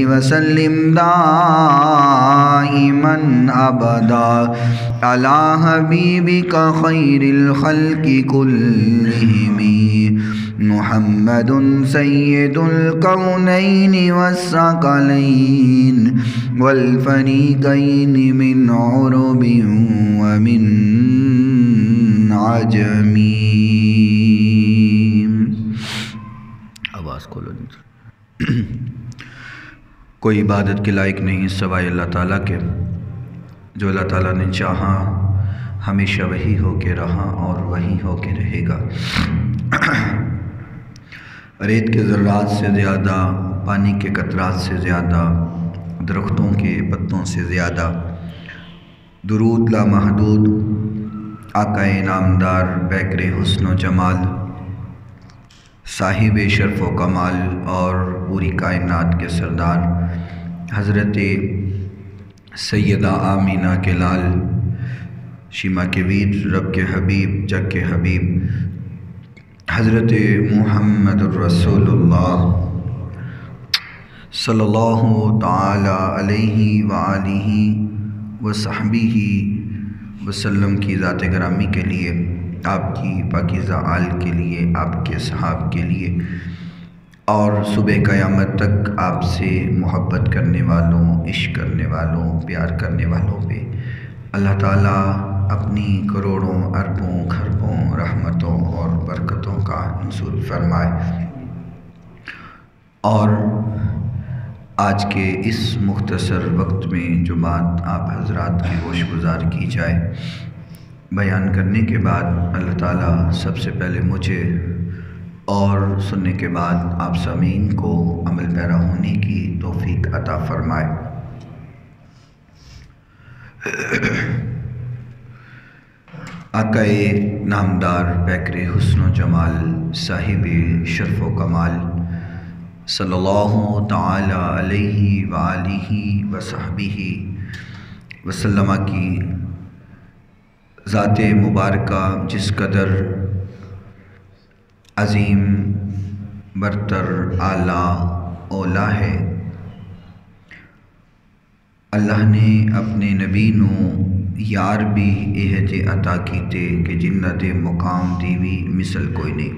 وسلم دائما ابدا على حبيبك خير الخلق كلهم محمد سيد الكونين والثقلين والفريقين من عرب ومن عجم. آواز کھولو. کوئی عبادت کے لائق نہیں سوائے اللہ تعالیٰ کے. جو اللہ تعالیٰ نے چاہا ہمیشہ وہی ہو کے رہا اور وہی ہو کے رہے گا. ریت کے ذرات سے زیادہ، پانی کے قطرات سے زیادہ، درختوں کے پتوں سے زیادہ درود لامحدود آقا نامدار پیکر حسن و جمال، صاحب شرف و کمال اور پوری کائنات کے سردار حضرت سیدہ آمینہ کے لال، شیما کے ویر، رب کے حبیب، جگ کے حبیب حضرت محمد الرسول اللہ صلی اللہ تعالی علیہ وآلہ وصحبہ وسلم کی ذات گرامی کے لیے، آپ کی پاکیزہ آل کے لیے، آپ کے صحاب کے لیے اور صبح قیامت تک آپ سے محبت کرنے والوں، عشق کرنے والوں، پیار کرنے والوں پہ اللہ تعالیٰ اپنی کروڑوں اربوں خربوں رحمتوں اور برکتوں کا نزول فرمائے. اور آج کے اس مختصر وقت میں جو بات آپ حضرات کی گوش گزار کی جائے، بیان کرنے کے بعد اللہ تعالیٰ سب سے پہلے مجھے اور سننے کے بعد آپ سامعین کو عمل پیرا ہونے کی توفیق عطا فرمائے. آقا نامدار پیکر حسن و جمال، صاحب شرف و کمال صلی اللہ تعالی علیہ وآلہ وصحبہ وسلم کی ذات مبارکہ جس قدر عظیم، برتر، اعلیٰ، اولا ہے، اللہ نے اپنے نبی نو یار بھی اہج عطا کیتے کہ جنت مقام دیوی مثل کوئی نہیں.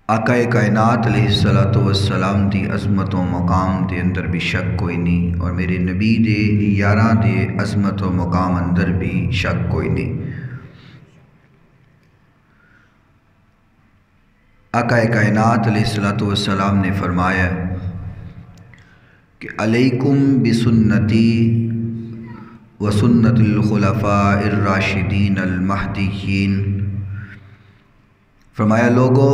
آقا کائنات علیہ السلام دی عظمت و مقام دے اندر بھی شک کوئی نہیں، اور میرے نبی دے یاراں دے عظمت و مقام اندر بھی شک کوئی نہیں. آقا کائنات علیہ السلام نے فرمایا کہ علیکم بسنتی وسنت الخلفاء الراشدین المہدیین. فرمایا لوگو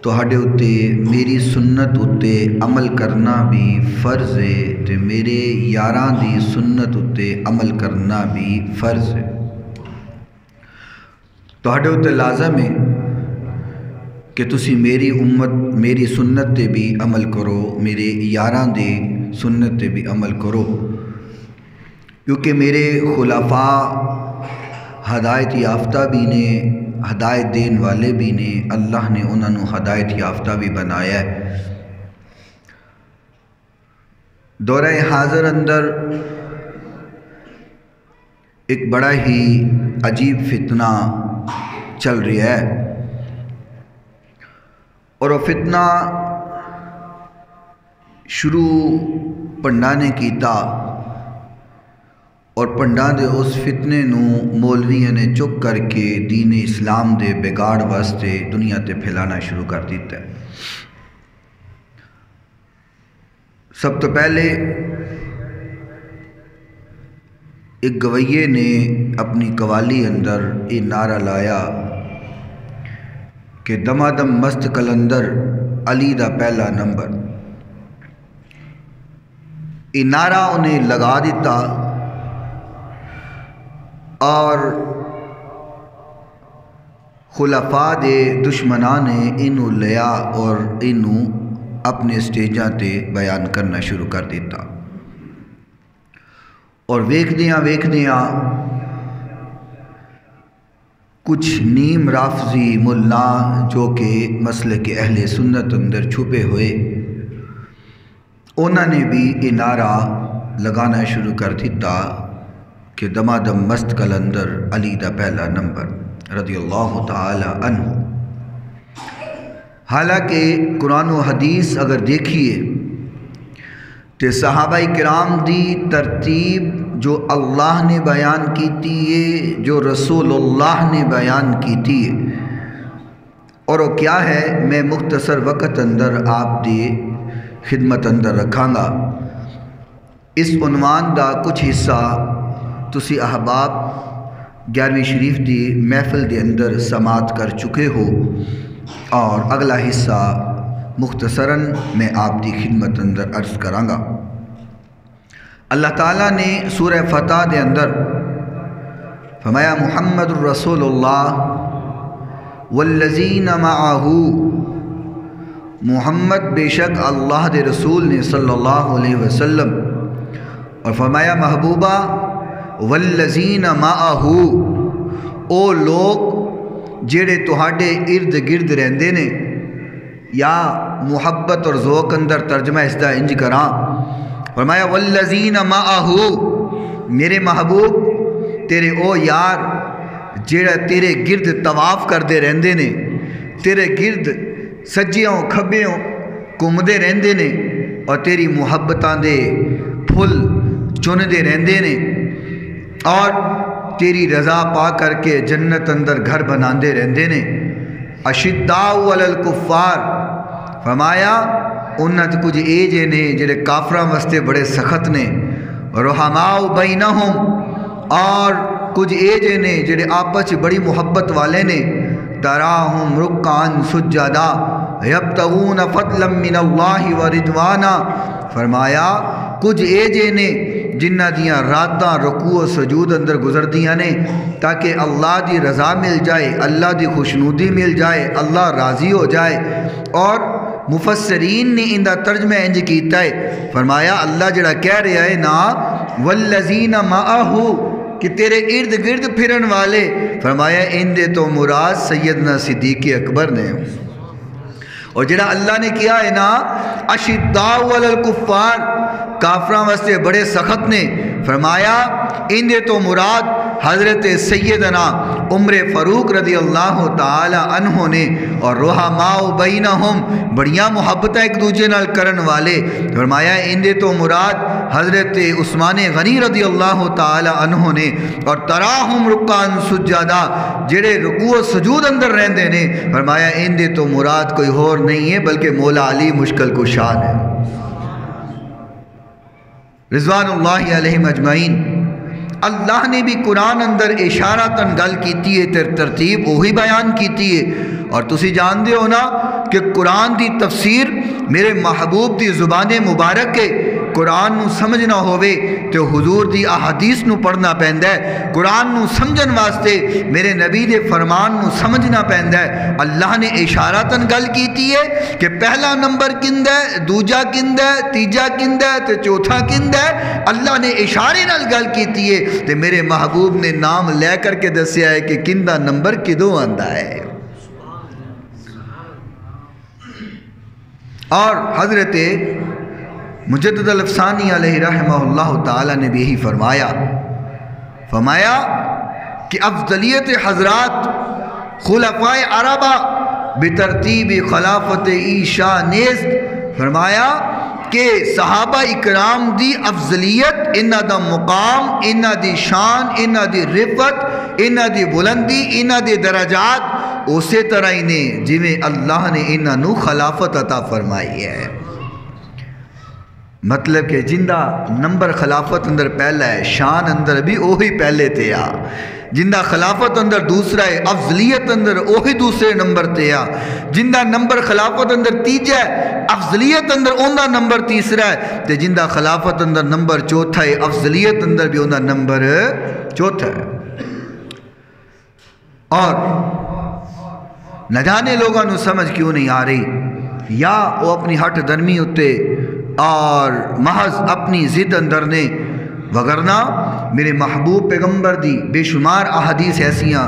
تہاڈے اُتے میری سنت اُتے عمل کرنا بھی فرض ہے تے میرے یاراں دی سنت اُتے عمل کرنا بھی فرض ہے. تہاڈے اُتے لازم ہے کہ تسی میری امت میری سنت تے بھی عمل کرو، میرے یاراں دے سنت تے بھی عمل کرو، کیونکہ میرے خلفاء ہدایت یافتہ بھی نے، ہدایت دین والے بھی نے، اللہ نے انہوں نے ہدایت یافتہ بھی بنایا ہے. دورہ حاضر اندر ایک بڑا ہی عجیب فتنہ چل رہا ہے، اور وہ فتنہ شروع پنڈا نے کیتا، اور پنڈا دے اس فتنے نو مولویاں نے چک کر کے دین اسلام دے بگاڑ واسطے دنیا تے پھیلانا شروع کر دیتا ہے. سب تو پہلے ایک گویے نے اپنی قوالی اندر یہ نعرہ لایا کہ دمادم مست کلندر علی دا پہلا نمبر. یہ نعرہ انہیں لگا دیتا اور خلفاء دے دشمنان نے انہوں لیا اور انہوں اپنے سٹیجاں تے بیان کرنا شروع کر دیتا. اور ویکھدیاں کچھ نیم رافضی ملا جو کہ مسلک اہل سنت اندر چھپے ہوئے انہوں نے بھی یہ نعرہ لگانا شروع کر دیتا کہ دمادم مست کلندر علی دا پہلا نمبر رضی اللہ تعالی عنہ۔ حالانکہ قرآن و حدیث اگر دیکھیے تو صحابہ کرام دی ترتیب جو اللہ نے بیان کی تھی جو رسول اللہ نے بیان کی تھی، اور وہ کیا ہے میں مختصر وقت اندر آپ دی خدمت اندر رکھاں گا۔ اس عنوان دا کچھ حصہ تسی احباب 11ویں شریف دی محفل دے اندر سماعت کر چکے ہو، اور اگلا حصہ مختصراً میں آپ دی خدمت اندر عرض کراں گا۔ اللہ تعالیٰ نے سورہ فتح دے اندر فرمایا محمد الرسول اللہ والذین معہ، محمد بے شک اللہ دے رسول نے صلی اللہ علیہ وسلم، اور فرمایا محبوبہ والذین معہ، او لوگ جڑے تہاڈے ارد گرد رہندے نے، یا محبت اور ذوق اندر ترجمہ اس دا انج کراں، فرمایا والذین معہ، میرے محبوب تیرے او یار جڑا تیرے گرد طواف کردے رہندے نے، تیرے گرد سجیوں کھبیوں گھومدے رہندے نے، اور تیری محبتاں دے پھل چندے رہندے نے، اور تیری رضا پا کر کے جنت اندر گھر بناندے رہندے نے۔ اشداء علی الکفار، فرمایا انت کچھ اے جے نے جڑے کافراں واسطے بڑے سخت نے، رحماء بینہم، اور کچھ اے جے نے جڑے آپس بڑی محبت والے نے، تراہم رکعاً سجدا یبتغون فضلا من اللہ ورضوانا، فرمایا کچھ اے جے نے جنہ دیاں راتاں رکوع و سجود اندر گزر دیاں نے تاکہ اللہ دی رضا مل جائے، اللہ دی خوشنودی مل جائے، اللہ راضی ہو جائے۔ اور مفسرین نے ان دا ترجمہ انج کیتا ہے، فرمایا اللہ جڑا کہہ رہا ہے نا والذین معہ کہ تیرے ارد گرد پھرن والے، فرمایا ان دے تو مراد سیدنا صدیق اکبر نے، اور جڑا اللہ نے کیا ہے نا اشداء علی الکفار، کافراں واسطے بڑے سخت نے، فرمایا ان دے تو مراد حضرت سیدنا عمر فاروق رضی اللہ تعالی عنہ نے، اور رحماء بینہم، بڑیاں محبتیں ایک دوسرے نال کرن والے، فرمایا ان دے تو مراد حضرت عثمان غنی رضی اللہ تعالی عنہ نے، اور تراہم رکعاً سجدا، جڑے رکوع و سجود اندر رہندے نے، فرمایا ان دے تو مراد کوئی اور نہیں ہے بلکہ مولا علی مشکل کشا ہے رضوان اللہ علیہم اجمعین۔ اللہ نے بھی قرآن اندر اشارتاً گل کیتی ہے، ترتیب وہی بیان کیتی ہے، اور تسی جان دے ہو نا کہ قرآن دی تفسیر میرے محبوب دی زبان مبارک ہے، قرآن نو سمجھنا ہوئے تو حضور دی احادیث نو پڑھنا پہندہ ہے، قرآن نو سمجھن واسطے میرے نبی دے فرمان نو سمجھنا پہندہ ہے۔ اللہ نے اشارتاً گل کیتی ہے کہ پہلا نمبر کندہ ہے، دوجا کندہ ہے، تیجا کندہ ہے، تے چوتھا کندہ ہے، اللہ نے اشارے نال گل کیتی ہے، تے میرے محبوب نے نام لے کر کے دسیا ہے کہ کندہ نمبر کدوں آندہ ہے۔ اور حضرت مجدد الافسانی علیہ رحمہ اللہ تعالی نے بھی یہی فرمایا کہ افضلیت حضرات خلفاء عربہ بترتیب خلافت عیشا نیز، فرمایا کہ صحابہ اکرام دی افضلیت، انہ دا مقام، انہ دی شان، انہ دی رفت، انہ دی بلندی، انہ دی درجات اسی طرح ہی نے جویں اللہ نے انہ نو خلافت عطا فرمائی ہے۔ مطلب کہ جندہ نمبر خلافت اندر پہلا ہے، شان اندر بھی وہی پہلے تے آ، جندہ خلافت اندر دوسرا ہے، افضلیت اندر وہی دوسرے نمبر تے آ، جندہ نمبر خلافت اندر تیجا ہے، افضلیت اندر اندہ نمبر تیسرا ہے، تے جندہ خلافت اندر نمبر چوتھا ہے، افضلیت اندر بھی اندہ نمبر چوتھا ہے۔ اور نہ جانے لوگوں نے سمجھ کیوں نہیں آ رہی، یا وہ اپنی ہٹ درمی ہوتے اور محض اپنی ضد اندر نے، وگرنہ میرے محبوب پیغمبر دی بے شمار احادیث ایسیاں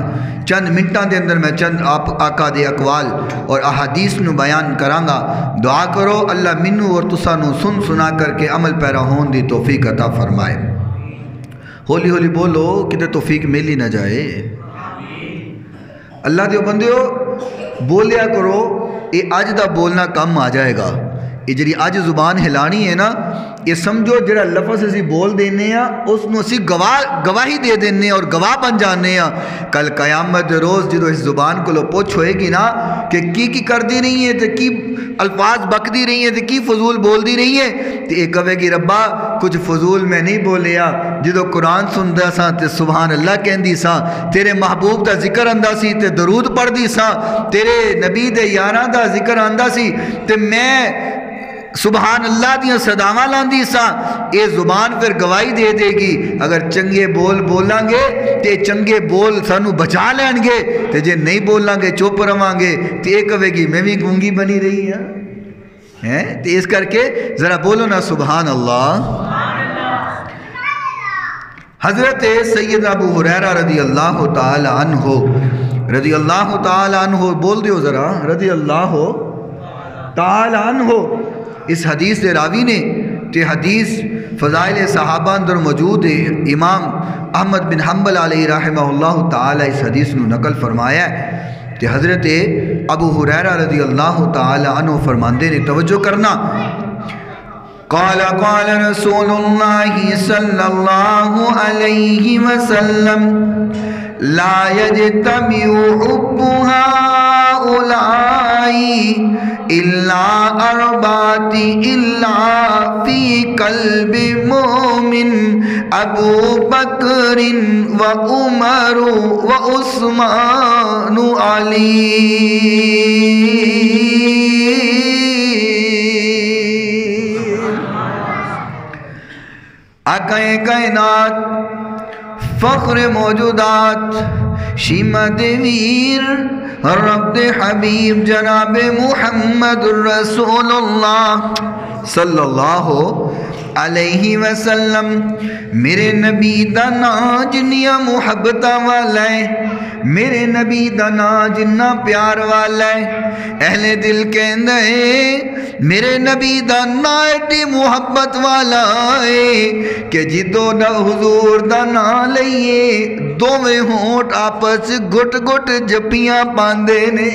چند منٹاں دے اندر میں چند آپ آقا دے اقوال اور احادیث نو بیان کرانگا. دعا کرو اللہ منو اور تساں نو سن سنا کر کے عمل پیرا ہون دی توفیق عطا فرمائے. ہولی ہولی بولو کتے توفیق مل ہی نہ جائے. اللہ دیو بندیو بولیا کرو، یہ اج دا بولنا کم آ جائے گا. یہ جڑی اج زبان ہلانی ہے نا، یہ سمجھو جڑا لفظ اسی بول دینے ہیں اس نو اسی گواہی دے دینے اور گواہ بن جانے ہیں. کل قیامت روز جدو اس زبان کو لو پوچھ ہوئے گی نا کہ کی کر دی رہی ہے، کی الفاظ بک دی رہی ہیں، کی فضول بول دی رہی ہے، تو یہ کہے گی ربا کچھ فضول میں نہیں بولیا. جدو قرآن سندا سا تے سبحان اللہ کہندی سا، تیرے محبوب دا ذکر آندا سی تے درود پڑھ دی سا، تیرے نبی دے یاراں دا ذکر آندا سی تے میں سبحان اللہ دیاں صداواں لاندی سا. یہ زبان پھر گواہی دے دے گی. اگر چنگے بول بولاں گے تے چنگے بول سانو بچا لین گے، تے جے نہیں بولاں گے چپ رہواں گے تے یہ کہے گی میں بھی گونگی بنی رہی ہاں. تے اس کر کے ذرا بولو نا سبحان اللہ. حضرت سید ابو ہریرہ رضی اللہ تعالی عنہ بول دیو ذرا رضی اللہ تعالی عنہ. اس حدیث دے راوی نے تے حدیث فضائل صحابہ اندر موجود ہے. امام احمد بن حنبل علیہ رحمہ اللہ تعالی اس حدیث نو نقل فرمایا ہے تے حضرت ابو ہریرہ رضی اللہ تعالی عنہ فرماندے نے، توجہ کرنا، قال رسول اللہ صلی اللہ علیہ وسلم لا يجتمع حب هؤلاء إلا أربعة إلا في قلب مؤمن أبو بكر وعمر وعثمان علي. آقا کائنات فخر موجودات شیمت ویر رب حبیب جناب محمد رسول اللہ صلی اللہ علیہ وسلم میرے نبی دا نا جنیا محبت والا ہے، میرے نبی دا نا جنہ پیار والا ہے. اہل دل کہندے میرے نبی دا نا ایڈی محبت والا ہے کہ جدو نہ حضور دا نا لئیے دو میں ہونٹ آپس گھٹ گھٹ جپیاں پاندے نے.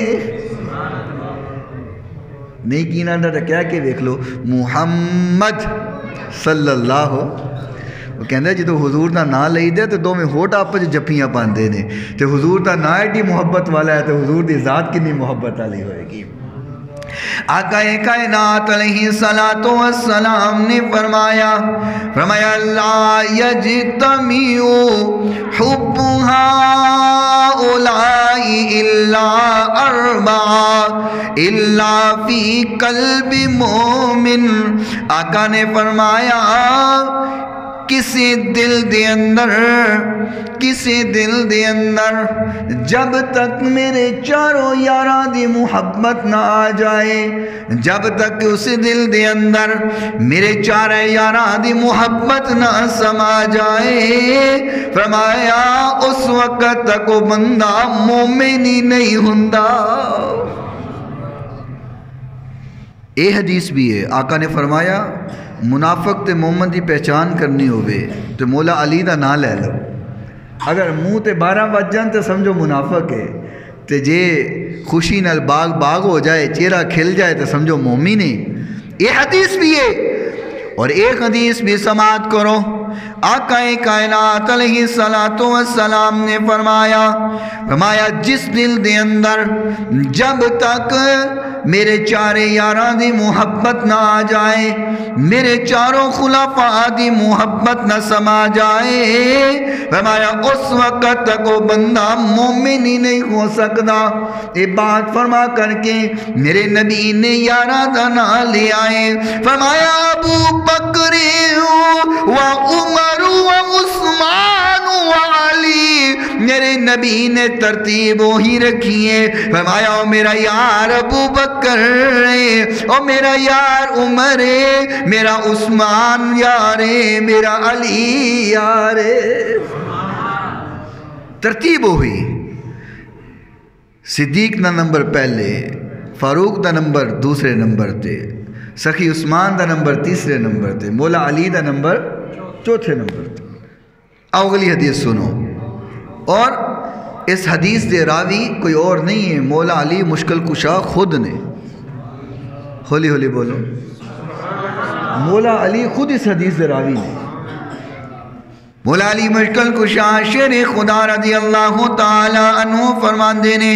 نہیں کینا دا کیا کہ دیکھ لو محمد صلی اللہ وہ کہندے جدو حضور دا نا لئی دے تو دو میں ہوٹ آپس جپیاں پاندے نے. تے حضور دا نا ایڈی محبت والا ہے تو حضور دی ذات کنی محبت والی ہوئے گی. آقا کائنات علیہ السلام نے فرمایا لا یجتمع حب هؤلاء الا اربعہ الا فی قلب مومن. آقا نے فرمایا کسی دل دے اندر جب تک میرے چاروں یاراں دی محبت نہ آ جائے، جب تک اس دل دے اندر میرے چاروں یاراں دی محبت نہ سما جائے، فرمایا اس وقت تک وہ بندہ مومن ہی نہیں ہوندا. اے حدیث بھی ہے. آقا نے فرمایا منافق تے مومن دی پہچان کرنی ہوئے تو مولا علی دا نام لے لو. اگر منہ تے 12 بج جان تو سمجھو منافق ہے، تے جے خوشی نال باغ ہو جائے، چہرہ کھل جائے تو سمجھو مومن ہے. یہ حدیث بھی ہے. اور ایک حدیث بھی سماعت کرو. آقا کائنات علیہ السلام نے فرمایا جس دل دے اندر جب تک میرے چارے یاراں دی محبت نہ آ جائے، میرے چاروں خلفاء دی محبت نہ سما جائے، فرمایا اس وقت تک وہ بندہ مومن ہی نہیں ہو سکتا. یہ بات فرما کر کے میرے نبی نے یاراں دا نام لے آئے. فرمایا ابو بکر و عمر و عثمان و علی. میرے نبی نے ترتیب وہی رکھی ہے. فرمایا میرا یار ابو بکر ہے، اور میرا یار عمر ہے، میرا عثمان یار ہے، میرا علی یار ہے۔ ترتیب ہوئی، صدیق دا نمبر پہلے، فاروق دا نمبر دوسرے نمبر تے، سخی عثمان دا نمبر تیسرے نمبر تے، مولا علی دا نمبر چوتھے نمبر تے۔ اگلی حدیث سنو، اور اس حدیث دے راوی کوئی اور نہیں ہے، مولا علی مشکل کشا خود نے۔ ہولی ہولی بولو، مولا علی خود اس حدیث دے راوی نے۔ مولا علی مشکل کشا شیر خدا رضی اللہ تعالی عنہ فرمان دینے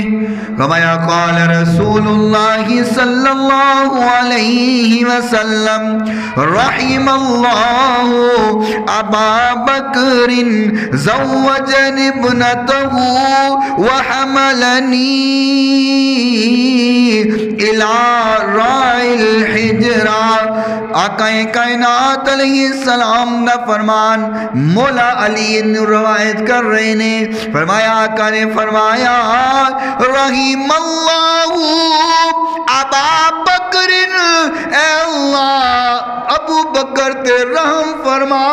فرمایا قال رسول اللہ صلی اللہ علیہ وسلم رحم اللہ ابا بکر زوجن ابنته وحملنی الى راعی الحجرہ۔ آقا کائنات علیہ السلام نے فرمان مولا علی نے روایت کر رہے نے، فرمایا آقا نے فرمایا رحم اللہ ابا بکر، اے اللہ ابو بکر تے رحم فرما۔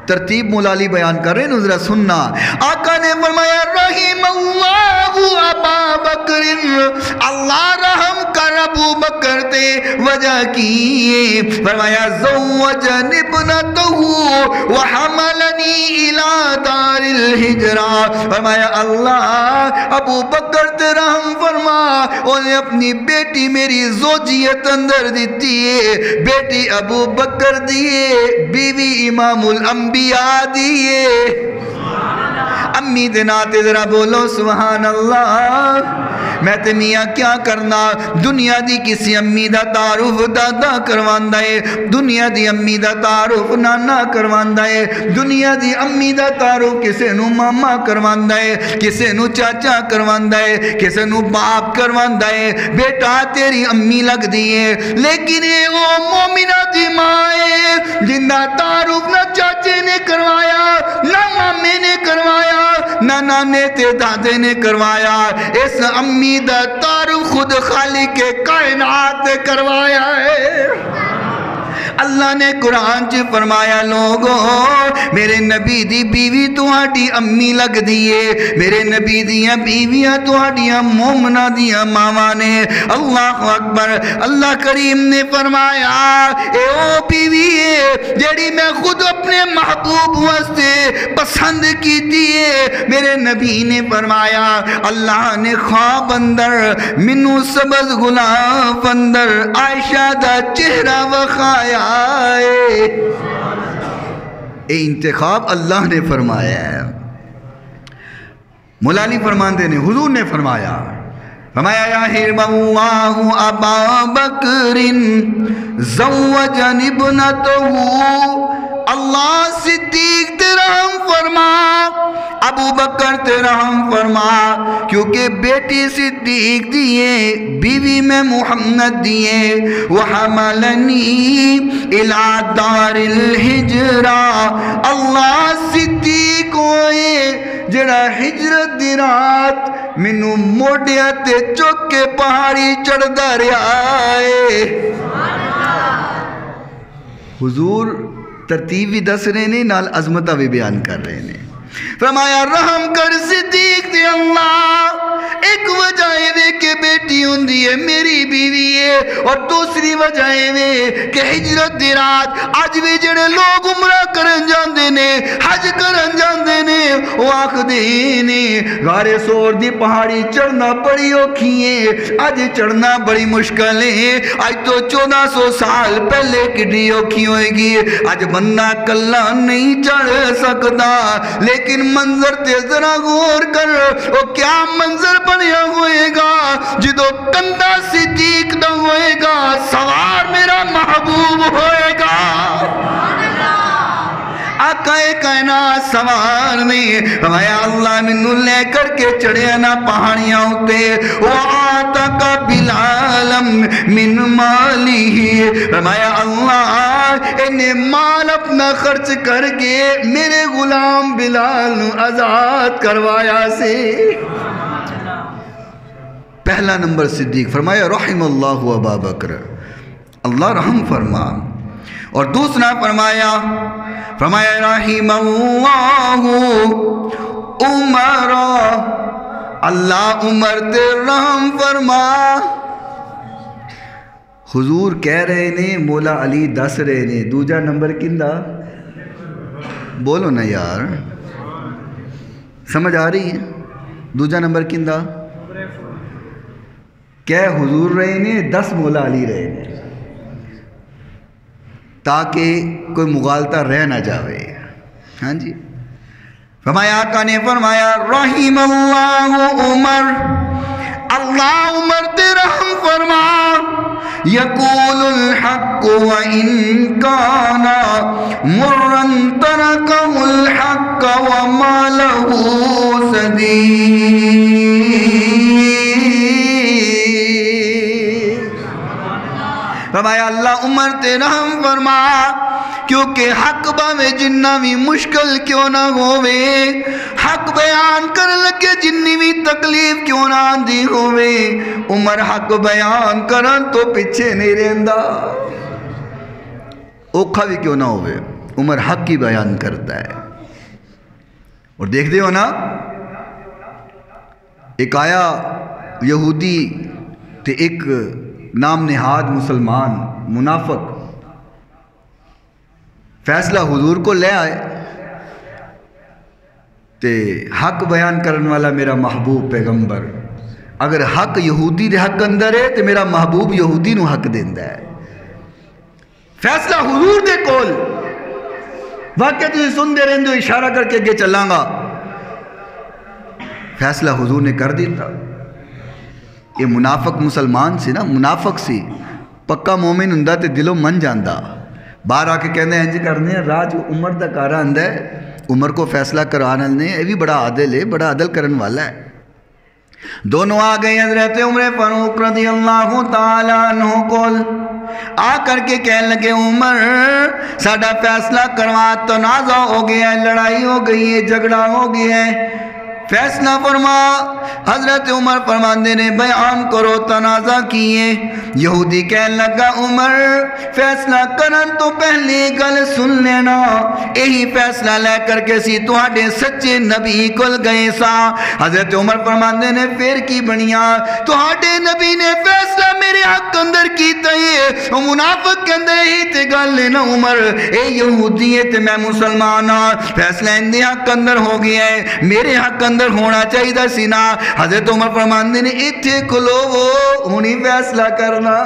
ترتیب مولا علی بیان کر رہے ہیں، ذرا سننا۔ آقا نے فرمایا رحم اللہ ابا بکر، اللہ رحم کر ابو بکر تے، وجہ کی فرمایا زوجن ابنته وحملنی الى دار الحجرہ، فرمایا اللہ ابو بکر تے رحم فرما، انہیں اپنی بیٹی میری زوجیت اندر دیتی ہے، بیٹی ابو بکر دیے، بیوی امام الانبیاء دیے۔ امی دے ناتے ذرا بولو سبحان اللہ۔ میں تے میاں کیا کرنا، دنیا دی کسی امی دا تعارف دادا کرواندا ہے، دنیا دی امی دا تعارف نانا کرواندا ہے، دنیا دی امی دا تعارف کسے نو ماما کرواندا ہے، کسے نو چاچا کرواندا ہے، کسے نو باپ کرواندا ہے، بیٹا تیری امی لگ دیئے، لیکن اے وہ مومنہ دی ماں ہے جن دا تعارف نہ چاچے نے کروایا، نہ مامے نے کروایا، نہ نانے تے دادے نے کروایا، اس امی دا تعارف خود خالق کائنات نے کروایا ہے۔ اللہ نے قرآن چ فرمایا لوگو میرے نبی دی بیوی تہاڈی امی لگ دیئے، میرے نبی دیاں بیویاں تہاڈیاں مومنہ دیاں ماواں نے۔ اللہ اکبر۔ اللہ کریم نے فرمایا اے او بیوی ہے جیڑی میں خود اپنے محبوب واسطے پسند کی دیئے۔ میرے نبی نے فرمایا اللہ نے خواب اندر منو سبز غلاف اندر عائشہ دا چہرہ وخایا ہے۔ اے انتخاب اللہ نے فرمایا ہے۔ مولا علی فرمان دینے حضور نے فرمایا یا حرم اللہ ابا بکر زوجن ابنته، اللہ صدیق تے رحم فرما، ابو بکر تے رحم فرما، کیونکہ بیٹی صدیق دیئے، بیوی میں محمد دیئے۔ وحملنی الى دار الحجرہ، اللہ صدیق ہوئے جڑا ہجرت دی رات منو موڈیا تے چوک کے پہاڑی چڑھ دا رہا ہے۔ حضور ترتیب بھی دس رہے نے، نال عظمتہ بھی بیان کر رہے نے۔ فرمایا رحم کر صدیق دے اللہ، ایک وجہ ہے کہ بیٹی ہوندی ہے میری بیوی ہے، اور دوسری وجہ ہے کہ ہجرت دی رات آج بھی جڑے لوگ عمرہ کرن جاندے نے، حج کرن جاندے نے، وہ آکھ دینے غار سور دی پہاڑی چڑھنا بڑی اوکھی ہے، آج چڑھنا بڑی مشکل ہے، آج تو 1400 سال پہلے کڈی اوکھی ہوئے گی، آج بندہ کلہ نہیں چڑھ سکتا، لیکن منظر تے ذرا غور کر، وہ کیا منظر بنیا ہوئے گا جدو کندہ صدیق نہ ہوئے گا، سوار میرا محبوب ہوئے گا۔ آقا کائنات سوار نے فرمایا اللہ منو لے کر کے چڑھیا نہ پہاڑیاں ہوتے، وَآتَكَ بِالْعَالَمْ مِنْ مَالِهِ، فرمایا اللہ انہیں مال اپنا خرچ کر کے میرے غلام بلال آزاد کروایا سے۔ پہلا نمبر صدیق، فرمایا رحم اللہ ابا بکر، اللہ رحم فرما. اور دوسرا فرمایا رحم اللہ عمر، اللہ عمر تے رحم فرما. حضور کہہ رہے نے، مولا علی دس رہے نے. دوجا نمبر کندہ؟ بولو نا یار، سمجھ آ رہی ہے؟ دوجا نمبر کندہ؟ کہہ حضور رہے نے، 10 مولا علی رہے نے، تاکہ کوئی مغالطہ رہ نہ جاوے. ہاں جی، فرمایا آقا نے فرمایا رحم اللہ عمر، اللہ عمر تے رحم فرما. یقول الحق وإن كان مرا تركه الحق وما له سديد. فرمایا اللہ عمر تے رحم فرما، کیونکہ حق باوے جنہ بھی مشکل کیوں نہ ہوئے، حق بیان کر لگے جنی بھی تکلیف کیوں نہ آندی ہوئے، عمر حق بیان کرن تو پیچھے نہیں رہندا. اوکھا بھی کیوں نہ ہوئے، عمر حق کی بیان کرتا ہے. اور دیکھ دے ہو نا، ایک آیا یہودی تے ایک نام نہاد مسلمان منافق، فیصلہ حضور کو لے آئے تے حق بیان کرن والا میرا محبوب پیغمبر، اگر حق یہودی دے حق اندر ہے تو میرا محبوب یہودی نو حق دیندہ ہے. فیصلہ حضور دے کول، واقعہ تجھے سن دے رہن دو، اشارہ کر کے گے چلاں گا. فیصلہ حضور نے کر دیتا. یہ منافق مسلمان سی نا، منافق سی، پکا مومن ہندہ تے دلوں من جاندہ. باہر آ کے کہنے ہیں انج کرنے ہیں، راج عمر دا کارا اندہ ہے، عمر کو فیصلہ کرانا نے، یہ بھی بڑا عادل ہے، بڑا عدل کرن والا ہے. دونوں آ گئے حضرت عمر فاروق رضی اللہ تعالیٰ عنہ کول، آ کر کے کہنے لگے عمر ساڑھا فیصلہ کروا، تنازع ہو گیا ہے، لڑائی ہو گئی ہے، جھگڑا ہو گیا ہے، فیصلہ فرما. حضرت عمر فرماندے نے بیان کرو، تنازع کیے. یہودی کہنے لگا عمر فیصلہ کرن تو پہلے گل سن لینا، یہی فیصلہ لے کر کے سی تواڈے سچے نبی کل گئے سا. حضرت عمر فرماندے نے پھر کی بنیا، تواڈے نبی نے فیصلہ میرے حق اندر کیتا ہے، منافق کے اندر ہی تے گل ہے نا عمر، اے یہودی ہے تے میں مسلمان ہاں، فیصلہ اندے حق اندر ہو گیا ہے، میرے حق اندر ہونا چاہیے دا سی نا. حضرت عمر فرماندے نے ایتھے کھلو ہونی فیصلہ کرنا،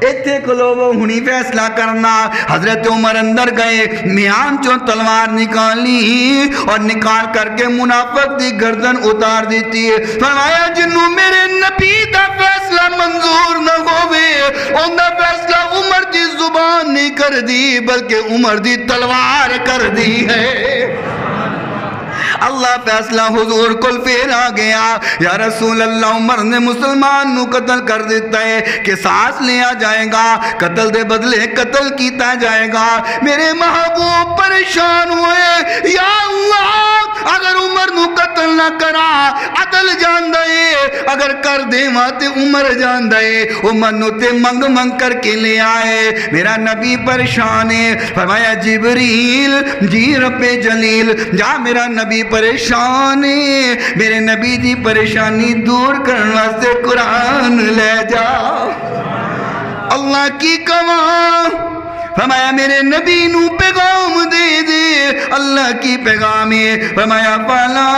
ایتھے کھلو ہونی فیصلہ کرنا. حضرت عمر اندر گئے، میان چوں تلوار نکالی اور نکال کر کے منافق دی گردن اتار دیتی ہے. فرمایا جنوں میرے نبی دا فیصلہ منظور نہ ہوئے، ان دا فیصلہ عمر دی زبان نہیں کر دی بلکہ عمر دی تلوار کر دی ہے. اللہ فیصلہ حضور کل پھر آ گیا، یا رسول اللہ عمر نے مسلمان نو قتل کر دیتا ہے کہ سانس لیا جائے گا، قتل دے بدلے قتل کیتا جائے گا. میرے محبوب پریشان ہوئے، یا اللہ اگر عمر نو قتل نہ کرا عدل جان دے، اگر کر دے ماتے عمر جان دے. عمر نو تے منگ منگ کر کے لے آئے. میرا نبی پریشان ہے. فرمایا جبریل جی رب جلیل جا، میرا نبی پریشان ہے، میرے نبی دی پریشانی دور کرنا سے قرآن لے جا. اللہ کی کماں فرمایا میرے نبی نو پیغام دے دے، اللہ کی پیغام ہے. فرمایا فلا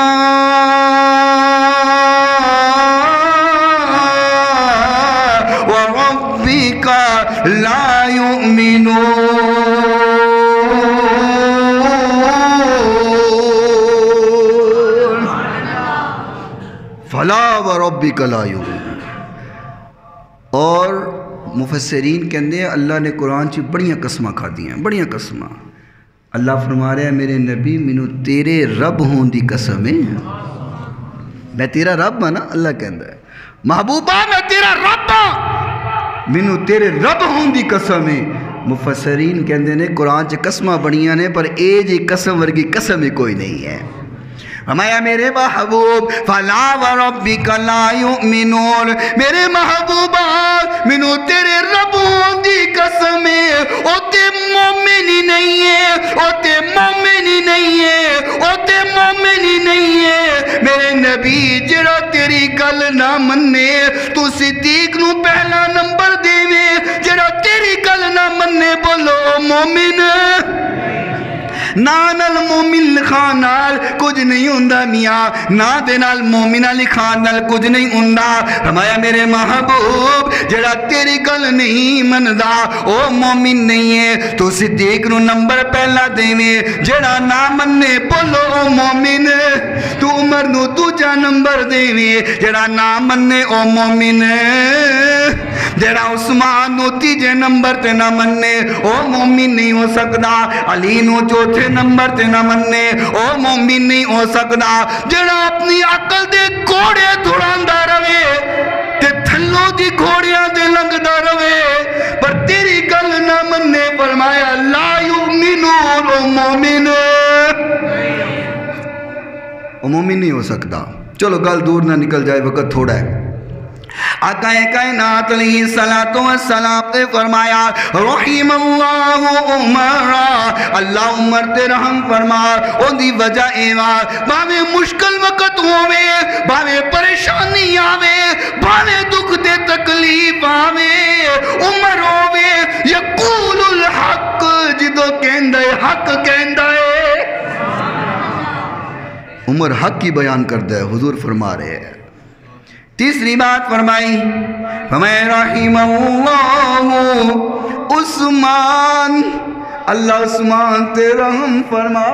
وربک لا یؤمنون، فلا وربک لا یؤمنون. اور مفسرین کہندے ہیں اللہ نے قرآن چی بڑیاں قسمہ کھا دیاں، بڑیاں قسمہ. اللہ فرما رہے ہیں میرے نبی منو تیرے رب ہون دی قسم ہے، میں تیرا رب ہاں نا. اللہ کہندہ ہے محبوبہ میں تیرا رب ہاں، منو تیرے رب ہون دی قسم ہے. مفسرین کہندے نے قرآن چی قسمہ بڑیاں نے پر اے جی قسم ورگی قسم ہی کوئی نہیں ہے. فرمایا میرے محبوب فلا وربک لا یؤمنون، میرے محبوبہ مینوں تیرے ربوں دی قسم ہے او تے مومن ہی نہیں ہے، او تے مومن ہی نہیں ہے، او تے مومن ہی نہیں ہے میرے نبی جڑا تیری گل نہ مننے تو صدیق نو پہلا نمبر دے، جڑا تیری گل نہ مننے بولو مومن نان المومن لکھان نال کچھ نہیں ہوندا میاں، نا دے نال مومنہ لکھان نال کچھ نہیں ہوندا۔ فرمایا میرے محبوب جڑا تیری گل نہیں مندا او مومن نہیں ہے، تو صدیق نو نمبر پہلا دیویں، جڑا نہ مننے بولو او مومن، تو عمر نو دوجا نمبر دیویں، جڑا نہ مننے او مومن، جڑا عثمان نو تیجے نمبر تے نہ مننے او مومن نہیں ہو سکدا، علی نو چوتھے نمبر تے نہ مننے او مومن نہیں ہو سکدا، جڑا اپنی عقل دے گھوڑے دھڑاندا رہے تے تھلوں دی گھوڑیاں دے لنگدا رہے پر تیری گل نہ مننے، فرمایا لا یؤمنون، او مومن نہیں ہو سکتا۔ چلو گل دور نہ نکل جائے، وقت تھوڑا ہے۔ آقا کائنات علیہ السلام نے فرمایا رحم اللہ عمر، اللہ عمر تے رحم فرما، ان دی وجہ ایوا باوے مشکل وقت ہوئے، باوے پریشانی آوے، باوے دکھ دے تکلیف آوے، عمر ہوئے یقول الحق، جدو کہندہ حق کہندہ ہے، عمر حق کی بیان کردہ ہے، حضور فرما رہے ہیں۔ تیسری بات فرمائی رحم اللہ عثمان، اللہ عثمان تے رحم فرما،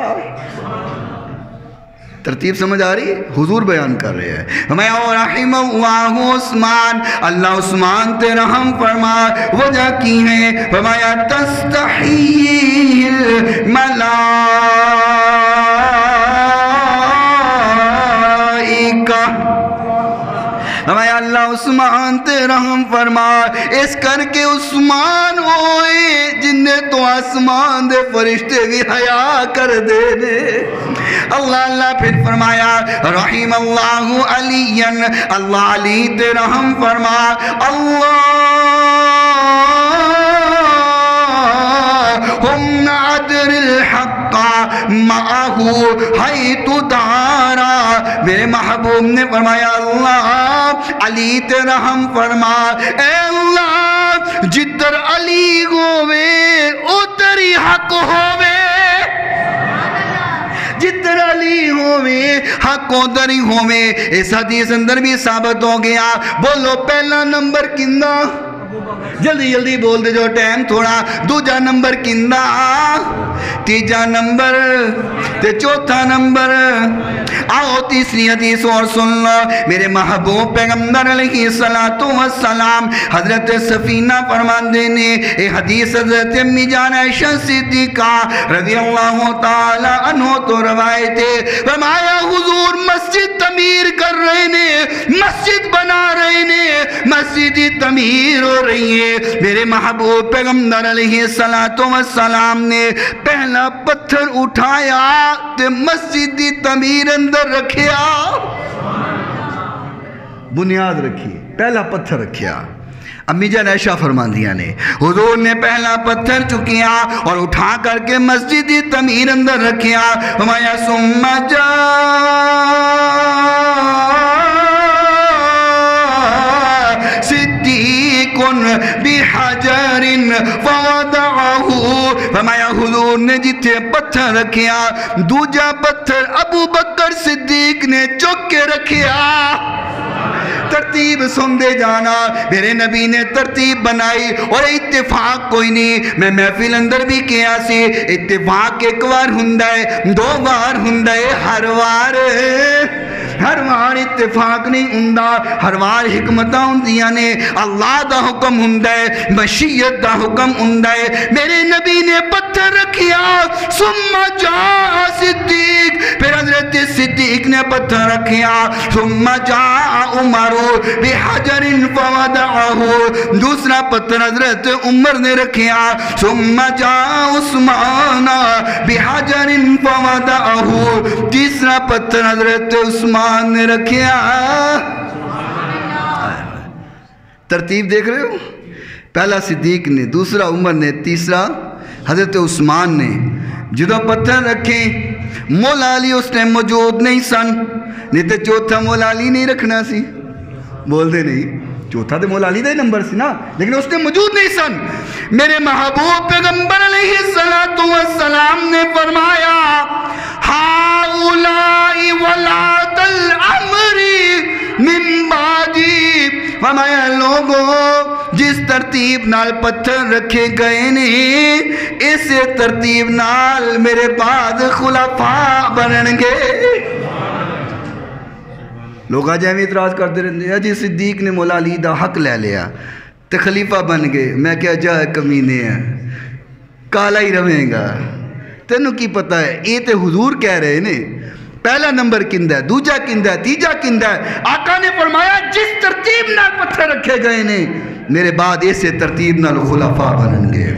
ترتیب سمجھ آ رہی ہے؟ حضور بیان کر رہے ہیں فرمایا رحم اللہ عثمان، اللہ عثمان تے رحم فرما، وجہ کی ہے فرمایا تستحیی الملائکہ، فرمایا اللہ عثمان تے رحم فرما، اس کر کے عثمان ہوئے جن نے تو آسمان دے فرشتے بھی حیا کر دے دے۔ اللہ پھر فرمایا رحم اللہ علی، اللہ علی تے رحم فرما، اللہم عدر الحق معہو حیت دارا، میرے محبوب نے فرمایا اللہ علی تے رحم فرما، اے اللہ جدر علی ہووے ادھر ہی حق ہووے، جدر علی ہووے حق ادھر ہی ہووے۔ اس حدیث اندر بھی ثابت ہو گیا، بولو پہلا نمبر کندہ، جلدی جلدی بول دے جو ٹائم تھوڑا، دوجا نمبر کندہ، تیجا نمبر تے چوتھا نمبر۔ آؤ تیسری حدیث اور سن لو، میرے محبوب پیغمبر علیہ السلام حضرت سفینہ فرماندے نے، اے حدیث حضرت امی جان عائشہ صدیقہ رضی اللہ تعالی عنہ تو روایت ہے، فرمایا حضور مسجد تعمیر کر رہے نے، مسجد بنا رہے نے، مسجد تعمیر ہو رہی ہے، میرے محبوب پیغمبر علیہ السلام نے پہلا پتھر اٹھایا تے مسجد دی تعمیر اندر رکھیا، بنیاد رکھی، پہلا پتھر رکھیا۔ امی جان عائشہ فرماندیاں نے حضور نے پہلا پتھر چکیا اور اٹھا کر کے مسجد دی تعمیر اندر رکھیا، فرمایا ثم جاء صدیق بحجر فوضعہ، فرمایا حضور نے جتھے پتھر رکھیا دوجا پتھر ابو بکر صدیق نے چک کے رکھیا۔ ترتیب سن دے جانا، میرے نبی نے ترتیب بنائی اور اتفاق کوئی نہیں، میں محفل اندر بھی کیا سی، اتفاق ایک وار ہندہ ہے، دو وار ہندہ ہے، ہر وار ہر وار اتفاق نہیں ہوندا، ہر وار حکمتاں ہوندیاں نے، اللہ دا حکم ہوندا ہے، مشیت دا حکم ہوندا ہے۔ میرے نبی نے پتھر رکھیا، ثم جاء صدیق، پھر حضرت صدیق نے پتھر رکھیا، ثم جاء عمر بحجر فوضعہ، دوسرا پتھر حضرت عمر نے رکھیا، ثم جاء عثمان بحجر فوضعہ، تیسرا پتھر حضرت عثمان نے رکھیا۔ ترتیب دیکھ رہے ہو؟ پہلا صدیق نے، دوسرا عمر نے، تیسرا حضرت عثمان نے۔ جدو پتھر رکھے، مولا علی اس نے موجود نہیں سن، نہیں تو چوتھا مولا علی نہیں رکھنا سی، بول دے نہیں، چوتھا تو مولا علی دا ہی نمبر سی نا، لیکن اس نے موجود نہیں سن۔ میرے محبوب پیغمبر علیہ السلام نے فرمایا ہاؤلائی ولاۃ الامر من بعدی، فرمایا لوگوں جس ترتیب نال پتھر رکھے گئے نے، اس ترتیب نال میرے بعد خلفاء بنن گے۔ لوگ آج ہمیں اعتراض کرتے رہتے ہیں جی صدیق نے مولا علی دا حق لے لیا تو خلیفہ بن گئے۔ میں کیا جا کمینے ہیں، کالا ہی رہیں گا، تینوں کی پتہ ہے؟ یہ تو حضور کہہ رہے نے پہلا نمبر کندہ ہے، دوجا کندہ ہے، تیجا کندہ ہے۔ آقا نے فرمایا جس ترتیب نال پتھر رکھے گئے نے، میرے بعد اسے ترتیب نال خلفاء بنن گے۔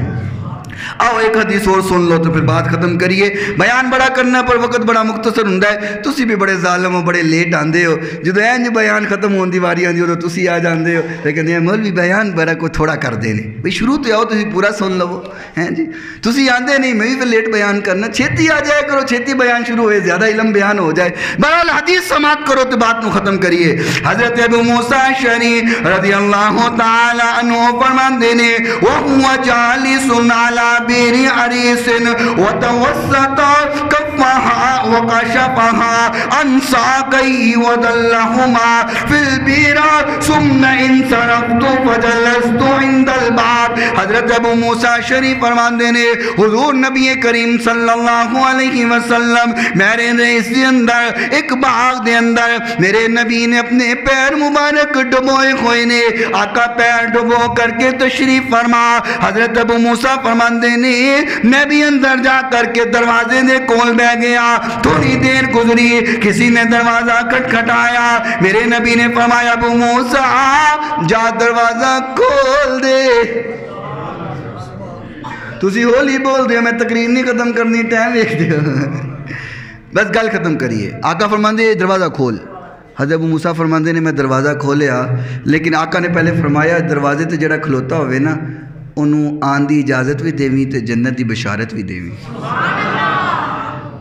آؤ ایک حدیث اور سن لو تو پھر بات ختم کریے۔ بیان بڑا کرنا پر وقت بڑا مختصر ہوندا ہے، تسی بھی بڑے ظالم ہو، بڑے لیٹ آندے ہو، جدو اینج بیان ختم ہون دی واری آندی ہو تو تسی آ جاندے ہو لیکن یہ مولوی بیان بڑا کوئی تھوڑا کر دے نہیں۔ بھئی شروع تو آؤ تسی پورا سن لو ہیں جی، تسی آندے نہیں، میں بھی پھر لیٹ بیان کرنا، چھیتی آ جائے کرو، چھیتی بیان شروع ہوئے، زیادہ علم بیان ہو جائے۔ بہرحال حدیث سماعت کرو تو بات کو ختم کریے۔ حضرت ابو موسیٰ اشعری رضی اللہ تعالی عنہ فرماندے نے وَهُوَ جَالِسٌ عَلَى بِئْرِ عَرِيسٍ وَتَوَسَّطَ كَفَّهَا وَكَشَفَهَا عَنْ سَاقَيْهِ وَدَلَّهُمَا فِي الْبِئْرِ ثُمَّ انصَرَفْتُ فَجَلَسْتُ عِنْدَ الْبَابِ۔ حضرت ابو موسیٰ اشعری فرماندے نے حضور نبی کریم صلی اللہ علیہ وسلم میرے اس کے اندر ایک باغ دے اندر میرے نبی نے اپنے پیر مبارک ڈبوئے ہوئے نے، آقا پیر ڈبو کر کے تشریف فرما۔ حضرت ابو موسیٰ فرماندے نے میں بھی اندر جا کر کے دروازے دے کول بہ گیا، تھوڑی دیر گزری، کسی نے دروازہ کھٹکھٹایا، میرے نبی نے فرمایا ابو موسیٰ جا دروازہ کھول دے۔ تسی ہولی بول دے، میں تقریر نہیں ختم کرنی، ٹائم ایک دے بس گل ختم کریے۔ آقا فرماندے دروازہ کھول، حضرت ابو موسیٰ فرماندے نے میں دروازہ کھولیا، لیکن آقا نے پہلے فرمایا دروازے تے جڑا کھلوتا ہوئے نا انہوں آن دی اجازت بھی دیویں تے جنت دی بشارت بھی دیویں۔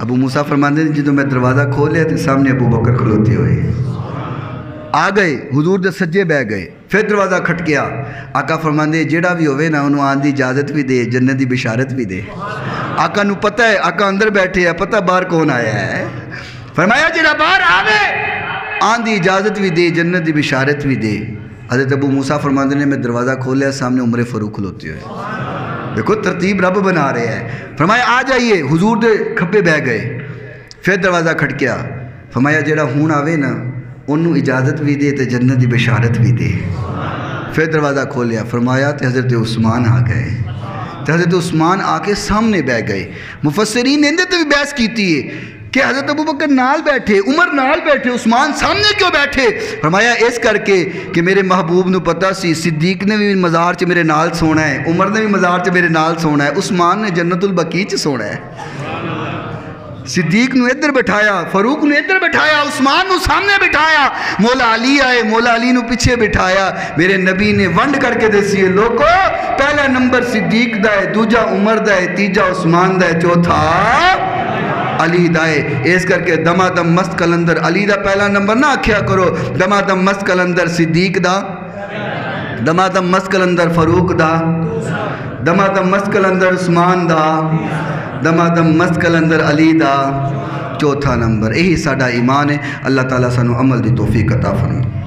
ابو موسیٰ فرماندے نے جدو میں دروازہ کھولیا تے سامنے ابو بکر کھلوتے ہوئے آ گئے، حضور دے سجے بہ گئے، پھر دروازہ کھٹ گیا۔ آقا فرماندے جیڑا بھی ہوئے نا انہوں آن دی اجازت بھی دے، جنت دی بشارت بھی دے۔ آقا نو پتہ ہے، آقا اندر بیٹھے ہے، پتہ باہر کون آیا ہے، فرمایا جیڑا باہر آوے آن دی اجازت بھی دے، جنت دی بشارت بھی دے۔ حضرت ابو موسیٰ فرماندے نے میں دروازہ کھولیا، سامنے عمر فاروق کھلوتے ہوئے، دیکھو ترتیب رب بنا رہے ہیں۔ فرمایا آ جائیے، حضور دے کھپے بہ گئے، پھر دروازہ کھٹ گیا، فرمایا جیڑا ہون آوے نا انہوں اجازت بھی دے تے جنت دی بشارت بھی دے۔ پھر دروازہ کھولیا، فرمایا تے حضرت عثمان آ گئے، تے حضرت عثمان آ کے سامنے بہ گئے۔ مفسرین نے اندر تو بھی بحث کیتی ہے کہ حضرت ابو بکر نال بیٹھے، عمر نال بیٹھے، عثمان سامنے کیوں بیٹھے؟ فرمایا اس کر کے کہ میرے محبوب نو پتہ سی صدیق نے بھی مزار چ میرے نال سونا ہے، عمر نے بھی مزار چ میرے نال سونا ہے، عثمان نے جنت البقیع چ سونا ہے۔ صدیق نو ادھر بٹھایا، فاروق نو ادھر بٹھایا، عثمان نو سامنے بٹھایا، مولا علی آئے، مولا علی نو پیچھے بٹھایا۔ میرے نبی نے ونڈ کر کے دیسی ہے لوگو پہلا نمبر صدیق دا ہے، دوجا عمر دا ہے، تیجا عثمان دا ہے، چوتھا علی دائے۔ اس کر کے دما دم مست کلندر علی دا پہلا نمبر نہ آکھیا کرو، دما دم مست کلندر صدیق دا، دما دم مست کلندر فاروق دا، دما دم مست کلندر عثمان دا، دما دم مست کلندر علی دا، چوتھا نمبر۔ یہی ساڈا ایمان ہے۔ اللہ تعالیٰ سانو عمل دی توفیق عطا فرمائے۔